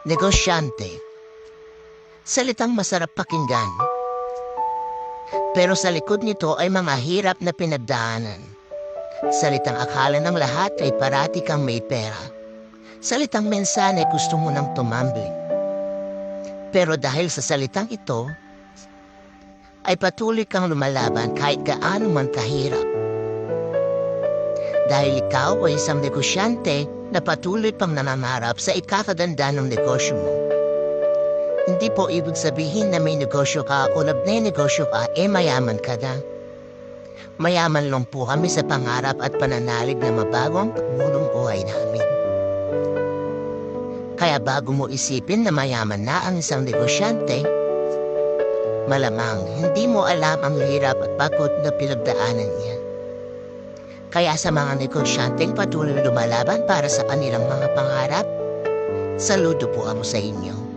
Negosyante. Salitang masarap pakinggan. Pero sa likod nito ay mga hirap na pinagdaanan. Salitang akala ng lahat ay parati kang may pera. Salitang mensahe gusto mo nang tumambling. Pero dahil sa salitang ito, ay patuloy kang lumalaban kahit gaano man kahirap. Dahil ikaw ay isang negosyante na patuloy pang nanangarap sa ikakaganda ng negosyo mo. Hindi po ibig sabihin na may negosyo ka o nagnenegosyo ka, mayaman ka na. Mayaman lang po kami sa pangarap at pananalig na mabago ang pagmulong buhay namin. Kaya bago mo isipin na mayaman na ang isang negosyante, malamang hindi mo alam ang hirap at pagod na pinagdaanan niya. Kaya sa mga negosyanteng patuloy lumalaban para sa kanilang mga pangarap, saludo po ako sa inyo.